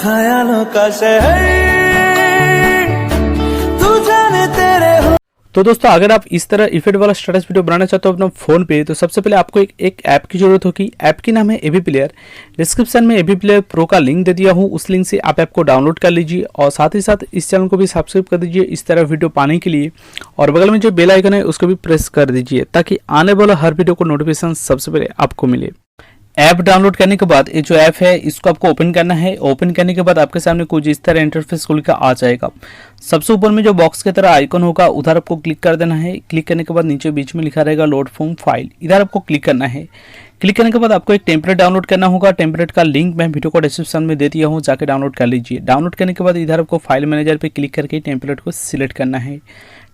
ख्यालों का शहर तू जाने तेरे हो। तो दोस्तों अगर आप इस तरह इफेक्ट वाला स्टेटस वीडियो बनाना चाहते हो अपना फोन पे, तो सबसे पहले आपको एक ऐप की जरूरत होगी। ऐप की नाम है एवी प्लेयर। डिस्क्रिप्शन में एवी प्लेयर प्रो का लिंक दे दिया हूँ, उस लिंक से आप ऐप को डाउनलोड कर लीजिए और साथ ही साथ इस चैनल को भी सब्सक्राइब कर दीजिए इस तरह वीडियो पाने के लिए, और बगल में जो बेल आइकन है उसको भी प्रेस कर दीजिए ताकि आने वाला हर वीडियो को नोटिफिकेशन सबसे पहले आपको मिले। ऐप डाउनलोड करने के बाद ये जो ऐप है इसको आपको ओपन करना है। ओपन करने के बाद आपके सामने कुछ इस तरह इंटरफेस खुल कर आ जाएगा। सबसे ऊपर में जो बॉक्स की तरह आइकन होगा उधर आपको क्लिक कर देना है। क्लिक करने के बाद नीचे बीच में लिखा रहेगा लोड फ्रॉम फाइल, इधर आपको क्लिक करना है। क्लिक करने के बाद आपको एक टेम्पलेट डाउनलोड करना होगा। टेम्पलेट का लिंक मैं वीडियो को डिस्क्रिप्शन में दे दिया हूँ, जाके डाउनलोड कर लीजिए। डाउनलोड करने के बाद इधर आपको फाइल मैनेजर पे क्लिक करके टेम्पलेट को सिलेक्ट करना है।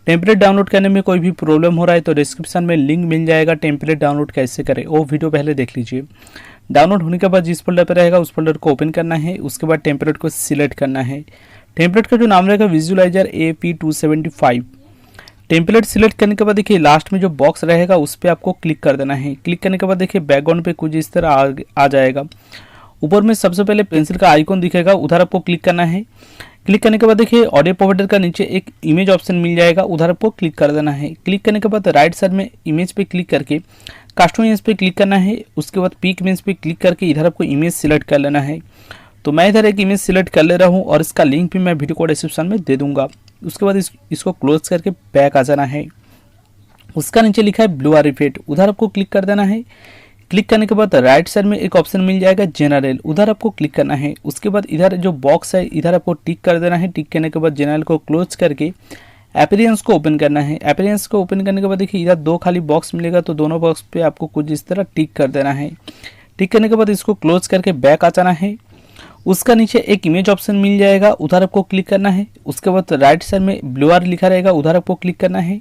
टेम्पलेट डाउनलोड करने में कोई भी प्रॉब्लम हो रहा है तो डिस्क्रिप्शन में लिंक मिल जाएगा, टेम्पलेट डाउनलोड कैसे करें वो वीडियो पहले देख लीजिए। डाउनलोड होने के बाद जिस फोल्डर पर रहेगा उस फोल्डर को ओपन करना है। उसके बाद टेम्पलेट को सिलेक्ट करना है। टेम्पलेट का जो नाम रहेगा विजुअलाइजर AP275। टेम्पलेट सिलेक्ट करने के बाद देखिए लास्ट में जो बॉक्स रहेगा उस पर आपको क्लिक कर देना है। क्लिक करने के बाद देखिए बैकग्राउंड पे कुछ इस तरह आ जाएगा। ऊपर में सबसे पहले पेंसिल का आइकॉन दिखेगा, उधर आपको क्लिक करना है। क्लिक करने के बाद देखिए ऑडियो प्रोवाइडर का नीचे एक इमेज ऑप्शन मिल जाएगा, उधर आपको क्लिक कर देना है। क्लिक करने के बाद राइट साइड में इमेज पे क्लिक करके कस्टम इमेज पे क्लिक करना है। उसके बाद पिक इमेज पे क्लिक करके इधर आपको इमेज सिलेक्ट कर लेना है। तो मैं इधर एक इमेज सिलेक्ट कर ले रहा हूँ और इसका लिंक भी मैं वीडियो को डिस्क्रिप्शन में दे दूंगा। उसके बाद इसको क्लोज करके बैक आ जाना है। उसका नीचे लिखा है ब्लू आर इफेक्ट, उधर आपको क्लिक कर देना है। क्लिक करने के बाद राइट साइड में एक ऑप्शन मिल जाएगा जनरल, उधर आपको क्लिक करना है। उसके बाद इधर जो बॉक्स है इधर आपको टिक कर देना है। टिक करने के बाद जनरल को क्लोज करके अपीयरेंस को ओपन करना है। अपीयरेंस को ओपन करने के बाद देखिए इधर दो खाली बॉक्स मिलेगा, तो दोनों बॉक्स पे आपको कुछ इस तरह टिक कर देना है। टिक करने के बाद इसको क्लोज करके बैक आ जाना है। उसका नीचे एक इमेज ऑप्शन मिल जाएगा, उधर आपको क्लिक करना है। उसके बाद राइट साइड में ब्लू आर लिखा रहेगा, उधर आपको क्लिक करना है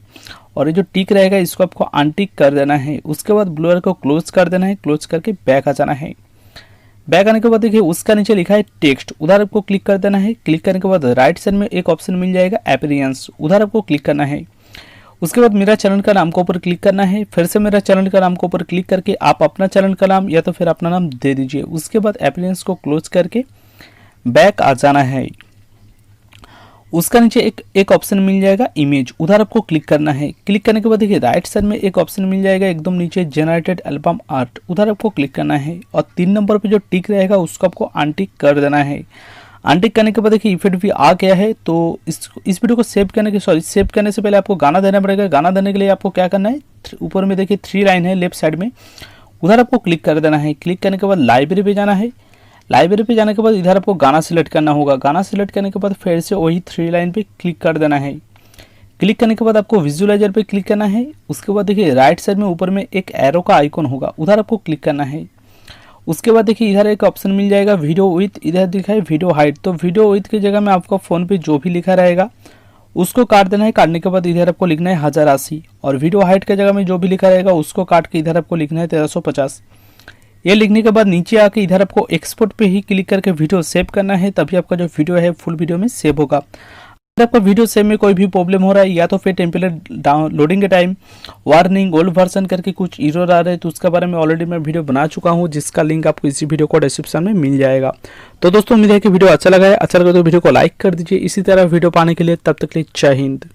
और ये जो टिक रहेगा इसको आपको अनटिक कर देना है। उसके बाद ब्लू आर को क्लोज कर देना है। क्लोज करके बैक आ जाना है। बैक आने के बाद देखिए उसका नीचे लिखा है टेक्स्ट, उधर आपको क्लिक कर देना है। क्लिक करने के बाद राइट साइड में एक ऑप्शन मिल जाएगा अपीयरेंस, उधर आपको क्लिक करना है। उसके बाद मेरा चैनल का नाम को ऊपर क्लिक करना है। फिर से मेरा चैनल का नाम को ऊपर क्लिक करके आप अपना चैनल का नाम या तो फिर अपना नाम दे दीजिए। उसके बाद अपीयरेंस को क्लोज करके बैक आ जाना है। उसका नीचे एक ऑप्शन मिल जाएगा इमेज, उधर आपको क्लिक करना है। क्लिक करने के बाद देखिए राइट साइड में एक ऑप्शन मिल जाएगा एकदम नीचे जनरेटेड एल्बम आर्ट, उधर आपको क्लिक करना है और 3 नंबर पे जो टिक रहेगा उसको आपको अनटिक कर देना है। अनटिक करने के बाद देखिए इफेक्ट भी आ गया है। तो इस वीडियो को सेव करने से पहले आपको गाना देना पड़ेगा। गाना देने के लिए आपको क्या करना है, ऊपर में देखिए 3 लाइन है लेफ्ट साइड में, उधर आपको क्लिक कर देना है। क्लिक करने के बाद लाइब्रेरी पे जाना है। लाइब्रेरी पे जाने के बाद इधर आपको गाना सिलेक्ट करना होगा। गाना सिलेक्ट करने के बाद फिर से वही 3 लाइन पे क्लिक कर देना है। क्लिक करने के बाद आपको विजुअलाइजर पे क्लिक करना है। उसके बाद देखिए राइट साइड में ऊपर में एक एरो का आइकॉन होगा, उधर आपको क्लिक करना है। उसके बाद देखिए इधर एक ऑप्शन मिल जाएगा वीडियो विथ, इधर दिखा है वीडियो हाइट। तो वीडियो विथ की जगह में आपका फ़ोन पे जो भी लिखा रहेगा उसको काट देना है। काटने के बाद इधर आपको लिखना है 1080 और वीडियो हाइट की जगह में जो भी लिखा रहेगा उसको काट के इधर आपको लिखना है 1350। ये लिखने के बाद नीचे आके इधर आपको एक्सपोर्ट पे ही क्लिक करके वीडियो सेव करना है, तभी आपका जो वीडियो है फुल वीडियो में सेव होगा। अगर आपका वीडियो सेव में कोई भी प्रॉब्लम हो रहा है या तो फिर टेम्पलेट डाउनलोडिंग के टाइम वार्निंग ओल्ड वर्जन करके कुछ एरर आ रहे हैं, तो उसके बारे में ऑलरेडी मैं वीडियो बना चुका हूँ, जिसका लिंक आपको इसी वीडियो को डिस्क्रिप्शन में मिल जाएगा। तो दोस्तों उम्मीद है कि वीडियो अच्छा लगा है। अच्छा लगा तो वीडियो को लाइक कर दीजिए। इसी तरह वीडियो पाने के लिए तब तक के लिए जय हिंद।